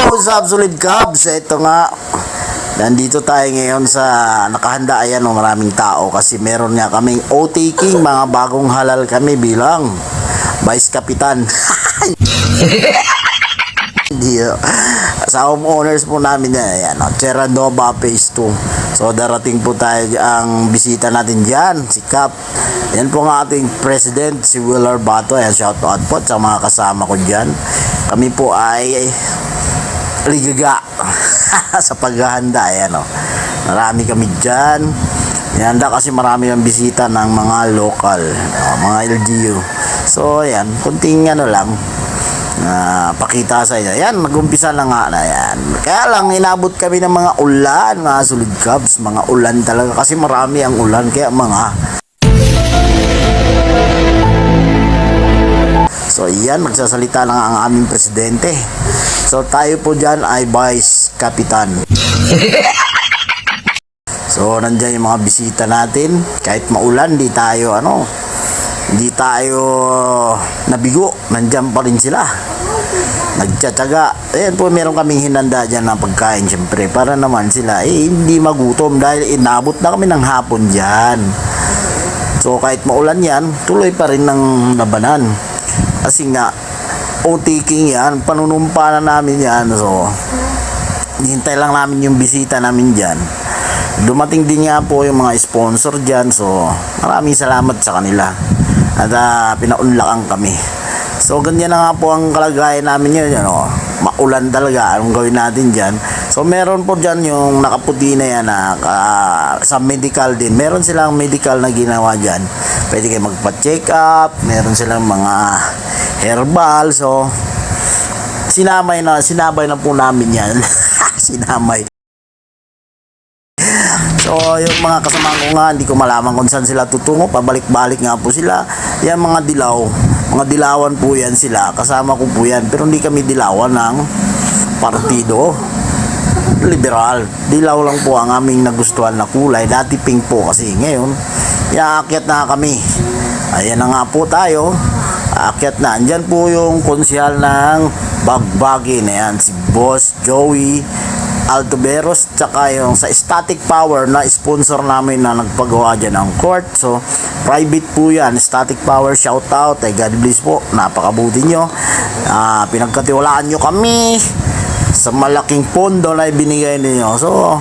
What's up, Solid Cubs? Ito nga, nandito tayo ngayon sa nakahanda. Ayan, maraming tao kasi meron nga kaming O-taking, mga bagong halal kami bilang Vice Kapitan. Hindi, sa homeowners po namin yan, ayan, Terra Nova Phase 2. So darating po tayo ang bisita natin dyan, si Cap. Yan po ang ating president, si Willard Bato. Ayan, shout out po sa mga kasama ko dyan. Kami po ay ligaga sa paghahanda. Ayan, marami kami dyan. Ihanda kasi marami ang bisita ng mga local, mga LGU. So ayan, kunting lang pakita sa inyo. Ayan, nag-umpisa na nga na yan. Kaya lang inabot kami ng mga ulan, mga Solid Cubs, mga ulan talaga kasi marami ang ulan. Kaya so yan, magsasalita lang ang aming presidente. So tayo po dyan ay Vice Kapitan. So nandyan yung mga bisita natin. Kahit maulan, hindi tayo nabigo. Nandyan pa rin sila, nagtsatsaga. Ayan po, meron kaming hinanda dyan ng pagkain syempre, para naman sila hindi magutom dahil inabot na kami ng hapon dyan. So kahit maulan yan, tuloy pa rin ng labanan kasi nga O-taking yan, panunumpa na namin yan. So hintay lang namin yung bisita namin dyan. Dumating din nga po yung mga sponsor dyan. So maraming salamat sa kanila at pinaunlakan kami. So ganyan na nga po ang kalagayan namin yun, maulan talaga. Anong gawin natin dyan? So meron po dyan yung nakaputi na yan sa medical din. Meron silang medical na ginawa dyan. Pwede kayo magpa-check up. Meron silang mga herbal. So sinabay na po namin yan. Sinamay. So yung mga kasama ko nga, hindi ko malaman kung saan sila tutungo. Pabalik-balik nga po sila. Yan mga dilaw, mga dilawan po yan sila. Kasama ko po yan. Pero hindi kami dilawan ng partido liberal. Dilaw lang po ang aming nagustuhan na kulay. Dati pink po kasi. Ngayon aakyat na kami. Ayan na nga po tayo. Aakyat na. Andyan po yung konsyal ng Bagbagi na yan, si Boss Joey Altuberos, tsaka yung sa Static Power na sponsor namin na nagpagawa dyan ng court. So private po yan, Static Power, shout out, God bless po, napakabuti nyo. Pinagkatiwalaan nyo kami sa malaking pondo na ibinigay ninyo. So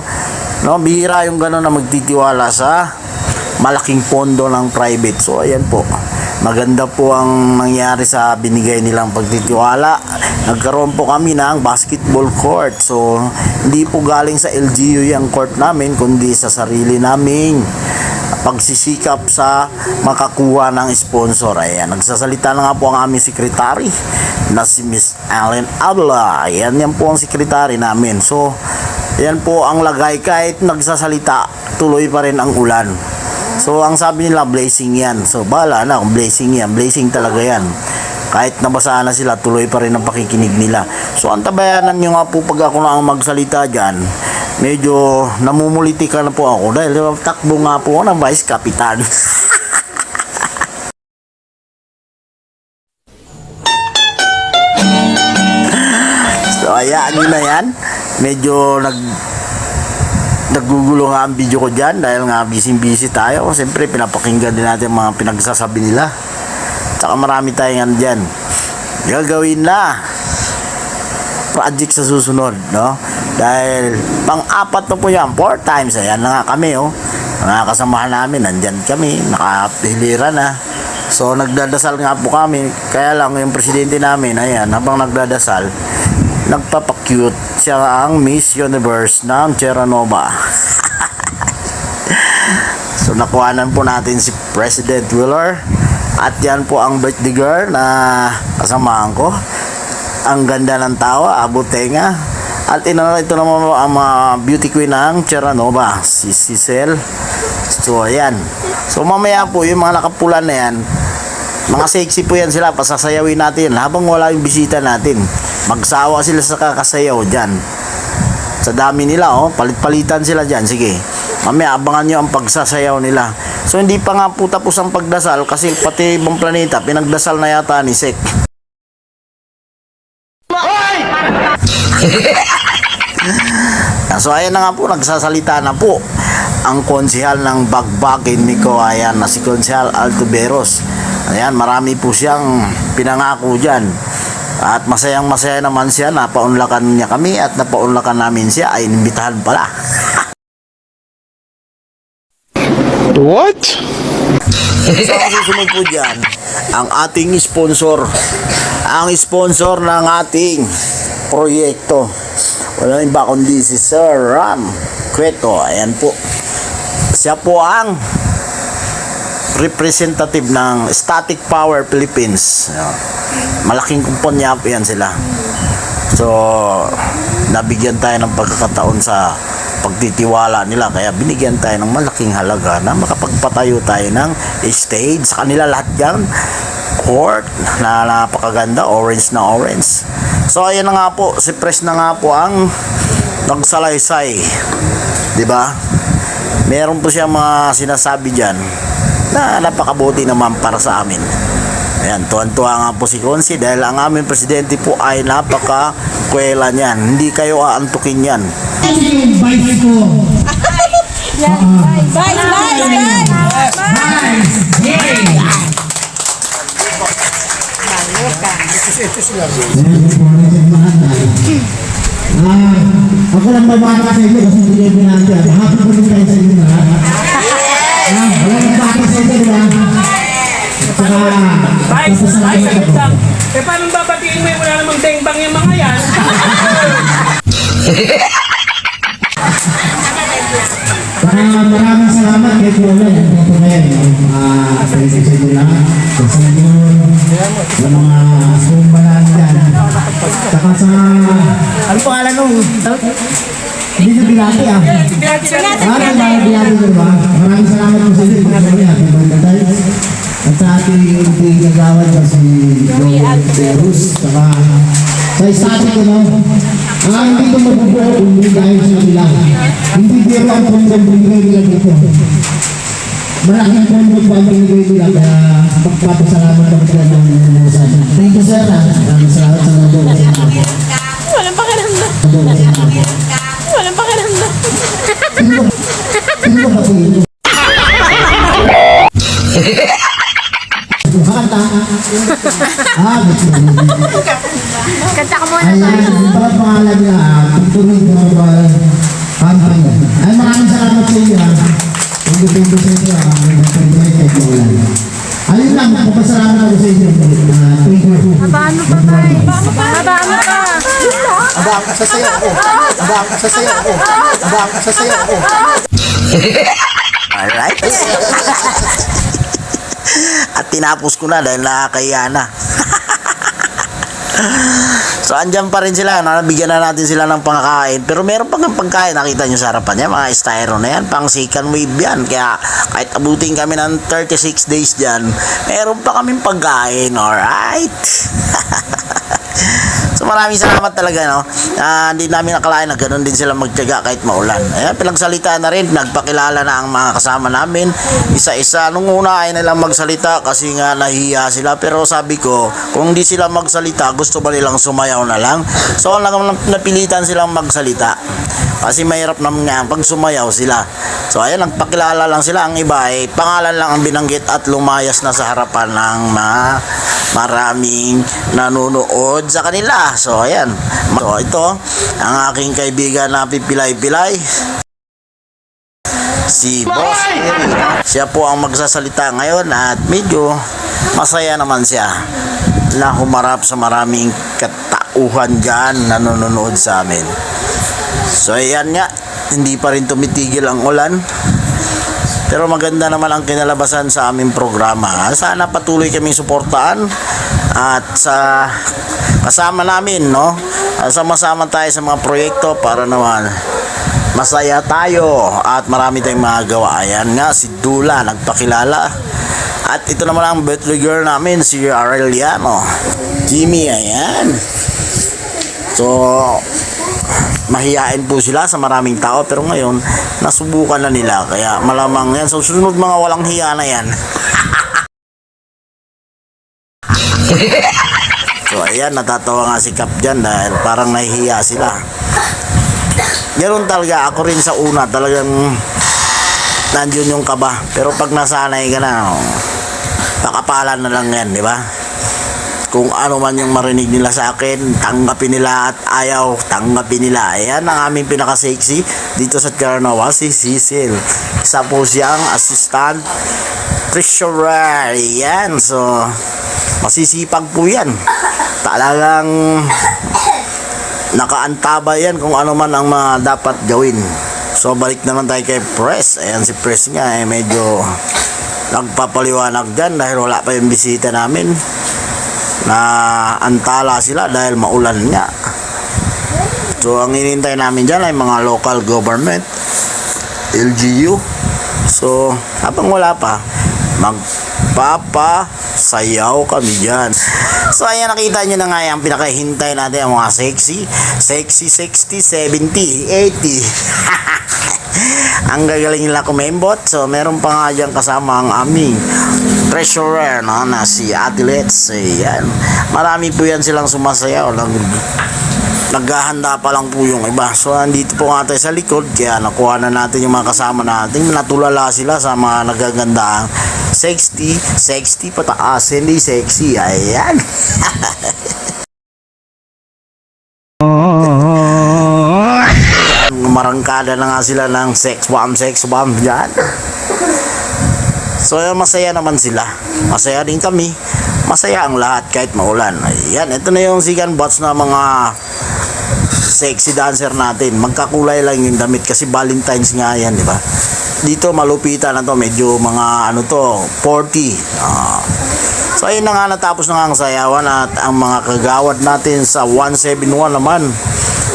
bihira yung gano'n na magtitiwala sa malaking pondo ng private. So ayan po, maganda po ang nangyari sa binigay nilang pagtitiwala. Nagkaroon po kami ng basketball court. So hindi po galing sa LGU yung court namin, kundi sa sarili naming pagsisikap sa makakuha ng sponsor. Ayan, nagsasalita na nga po ang aming secretary na si Miss Allen Abla. Ayan, yan po ang secretary namin. So ayan po ang lagay, kahit nagsasalita tuloy pa rin ang ulan. So ang sabi nila, blessing yan. So bahala na kung blessing yan, blessing talaga yan. Kahit nabasa na sila, tuloy pa rin ang pakikinig nila. So antabayanan nyo nga po pag ako na ang magsalita dyan. Medyo namumuliti ka na po ako dahil takbo nga po ako ng Vice Kapitan. So hayaan nyo na yan. Medyo nagugulo nga ang video ko dyan dahil nga busy tayo. Siyempre pinapakinggan din natin mga pinagsasabi nila. Tsaka marami tayong dyan gagawin na project sa susunod, dahil pang-apat na po yan, 4 times. Ayan na nga kami, mga kasamahan namin, nandyan kami, nakapilira na. So nagdadasal nga po kami. Kaya lang yung presidente namin, ayan, habang nagdadasal, nagpapakyut siya ang Miss Universe ng Terra Nova. So nakuhanan po natin si President Willard. At yan po ang birthday girl na kasamahan ko. Ang ganda ng tawa, abutenga. At ito naman ang beauty queen ng Terra Nova, si Cecil. So ayan. So mamaya po yung mga nakapula na yan, mga sexy po yan sila, pasasayawin natin habang wala yung bisita natin. Magsawa sila sa kakasayaw dyan. Sa dami nila, palit-palitan sila dyan. Sige, mamaya abangan nyo ang pagsasayaw nila. So hindi pa nga po tapos ang pagdasal kasi pati ibang planeta pinagdasal na yata ni Sek. So ayan na nga po, nagsasalita na po ang konsehal ng Bagbakin ni Kawayan na si Konsehal Altuberos. Ayan, marami po siyang pinangako dyan. At masayang masaya naman siya, napaunlakan niya kami at napaunlakan namin siya, ay inimbitahan pala. What? So ang susunod po dyan, ang ating sponsor. Ang sponsor ng ating proyekto. Wala iba kundi si Sir Ram Cueto. Ayan po. Siya po ang representative ng Static Power Philippines. Malaking kumpanya po yan sila. So, nabigyan tayo ng pagkakataon sa pagtitiwala nila, kaya binigyan tayo ng malaking halaga na makapagpatayo tayo ng stage sa kanila. Lahat yan court na napakaganda, orange na orange. So ayan na nga po, si Pres na nga po ang nagsalaysay, di ba? Meron po siya mga sinasabi dyan na napakabuti naman para sa amin. Ayan, tuwan-tuwa nga po si Konsi dahil ang aming presidente po ay napaka-kwela niyan. Hindi kayo aantukin yan. Vice ko. Ako lang babaka sa inyo kasi hindi nyo natin. Happy ko rin kayo sa inyo na. Wala nang baka sa inyo, diba? Vice, saglit lang. Eh, paano babatiin mo yung wala namang dengbang yung mga yan? Maraming salamat kay Kuya. Ito po ngayon. Thank you sa inyo lahat. Sa inyo, sa mga sumbalan dyan. Saka sa... Ano pangalan nung? Hindi na binati ah. Binati diba? Maraming salamat po sa inyo. At sa ating nagawad na si Joey Altuberos. Saka sa static ko no. Hindi ko mabubuo kung dahil sa nila. Hindi biro ang kondong binigay nila dito. Malaking kondong ba ang binigay nila kaya magpapasalamat ako sila ng umusan. Thank you sir. Maraming salamat sa mga doon. Walang pakiramdam. Walang pakiramdam. Sino ba po yun? Kanta. Kanta ka muna. Ayan, ito ang pangalan niya. Tutuloy mo ba campaign. Ay, maraming salamat sa inyo. Thank you sa inyo. Ayun lang, magpapasalamat ako sa inyo. Thank you. Habaan mo pa tayo. Habaan mo pa. Abang ka sa sayo ako. Abang ka sa sayo ako. Abang ka sa sayo ako. Alright. At tinapos ko na dahil nakakaya na. So andyan pa rin sila, nabigyan na natin sila ng pangkain. Pero meron pang pagkain, nakita nyo sa harapan niya, mga styro na yan, pang second wave yan. Kaya kahit abutin kami ng 36 days dyan, meron pa kaming pagkain. Alright. So maraming salamat talaga, no? Hindi namin nakalain na ganoon din sila magtiyaga kahit maulan. Ayan, pinagsalita na rin, nagpakilala na ang mga kasama namin isa-isa. Nung una ay nilang magsalita kasi nga nahihiya sila, pero sabi ko kung hindi sila magsalita, gusto ba nilang sumayaw na lang? So napilitan silang magsalita kasi mahirap naman nga pag sumayaw sila. So ayan, nagpakilala lang sila. Ang iba ay pangalan lang ang binanggit at lumayas na sa harapan ng maraming nanonood sa kanila. So ayan, so ito ang aking kaibigan na pipilay-pilay, si Boss Eric. Siya po ang magsasalita ngayon at medyo masaya naman siya na humarap sa maraming katauhan dyan na nanonood sa amin. So ayan nga, hindi pa rin tumitigil ang ulan, pero maganda naman ang kinalabasan sa aming programa. Sana patuloy kaming suportahan at sa kasama namin, no? Sama-sama tayo sa mga proyekto para naman masaya tayo at marami tayong magawa. Ayan nga, si Dula nagpakilala. At ito naman ang birthday girl namin, si Aureliano. Jimmy, ayan. So, mahiyain po sila sa maraming tao, pero ngayon nasubukan na nila, kaya malamang yan sa susunod mga walang hiya na yan. So ayan, natatawa nga si Kap dyan dahil parang nahihiya sila. Ganun talaga, ako rin sa una talagang nandiyon yung kaba. Pero pag nasanay ka na, pakapalan na lang yan, di ba? Kung ano man yung marinig nila sa akin, tanggapin nila, at ayaw, tanggapin nila. Ayan ang aming pinaka-sexy dito sa Carnaval, si Cecil. Isa po siyang assistant treasurer. Ayan, so masisipag po yan. Talagang nakaantaba yan kung ano man ang mga dapat gawin. So balik naman tayo kay Press. Ayan si Press nga medyo nagpapaliwanag dyan dahil wala pa yung bisita namin. Na antala sila dahil maulan nga. So ang hinihintay namin dyan ay mga local government, LGU. So habang wala pa, magpapasayaw kami dyan. So ayan, nakita nyo na nga yung pinakahintay natin ang mga sexy 60, 70, 80. Ang gagaling nila kumembot. So meron pa nga dyan kasama ang aming treasurer, no, na si Ate Let's. Ayan, marami po yan silang sumasayaw. Naghahanda pa lang po yung iba. So andito po nga tayo sa likod, kaya nakuha na natin yung mga kasama natin. Natulala sila sa mga nagagandang 60 pataas, hindi sexy. Ayan. Marangkada na nga sila ng sex bomb dyan. So masaya naman sila, masaya din kami, masaya ang lahat kahit maulan. Ayan, ito na yung sigan bots na mga sexy dancer natin. Magkakulay lang yung damit kasi Valentine's nga yan, di ba? Dito malupitan na to, medyo mga ano to, 40. So ayun na nga, natapos na nga ang sayawan at ang mga kagawad natin sa 171 naman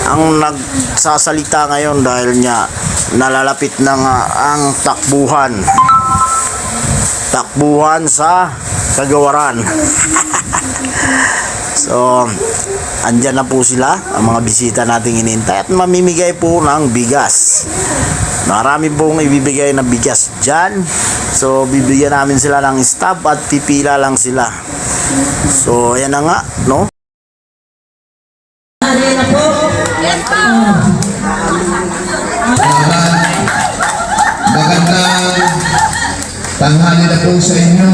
ang nagsasalita ngayon dahil niya nalalapit na nga ang takbuhan sa kagawaran. So andyan na po sila, ang mga bisita nating inintay, at mamimigay po ng bigas. Marami pong ibibigay na bigas dyan. So bibigyan namin sila ng stop at pipila lang sila. So ayan na nga, no? Magandang tanghali na po sa inyo.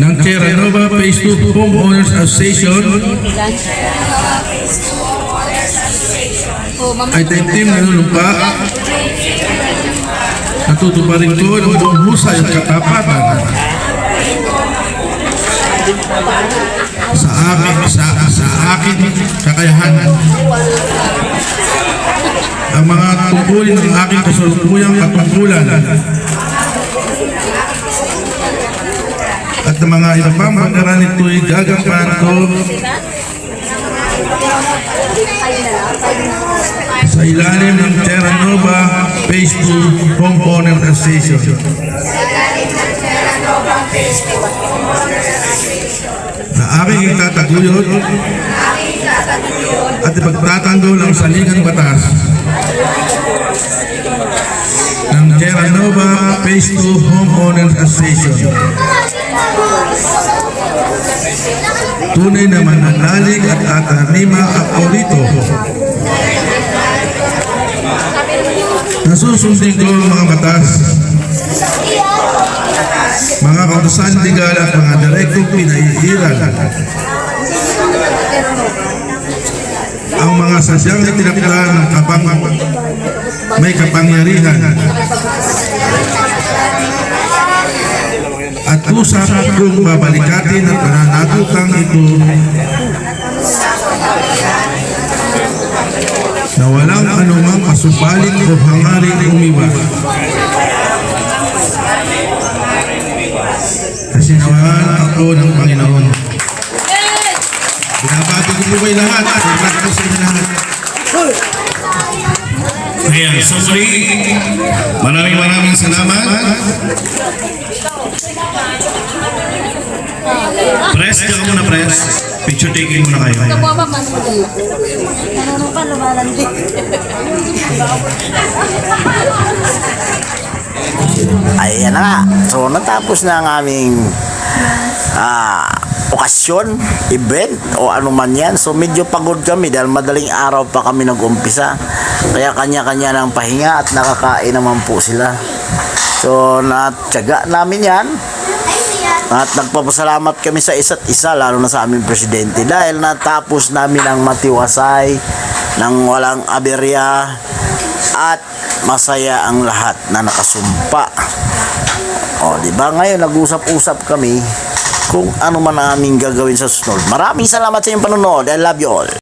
ng Terra Nova Phase 2 Homeowners Association ay taimtim na nulumpa. Natutuparin ko ng buong husay at katapatan sa akin kakayahan. Ang mga tungkulin ng aking kasalukuyang katungkulan at ang mga iba pang pangaran nito'y gagampanan ko sa ilalim ng Terra Nova Phase 2 Homeowner Association na aking itataguyod at ipagtatanggol ang saligang batas ng Terra Nova Phase 2 Homeowner Association. Tunay na mananalig at tatanima ako rito. Nasusundin ko ang mga batas, mga kautusan legal at mga direktong pinaiiran. Ang mga sadyang itinakda ng may kapangyarihan at usap kung babalikatin at pananagutang ito na walang anumang pasubalit o hangaring umiwas. Kasi nawahan ako ng Panginoon. Binabati ko po kayo lahat. Binabati ko sa inyo lahat. Ayan, so maraming salamat. Press, ka muna press. Picture taking muna kayo. Ayan na nga. So, natapos na ang aming okasyon, event, o ano man yan. So, medyo pagod kami dahil madaling araw pa kami nag-umpisa. Kaya kanya-kanya ng pahinga at nakakain naman po sila. So, natyaga namin yan. At nagpapasalamat kami sa isa't isa, lalo na sa aming presidente. Dahil natapos namin ang matiwasay, nang walang aberya, at masaya ang lahat na nakasumpa. O, di ba ngayon nag-usap-usap kami kung ano man ang aming gagawin sa susunod. Maraming salamat sa inyong panonood. I love you all.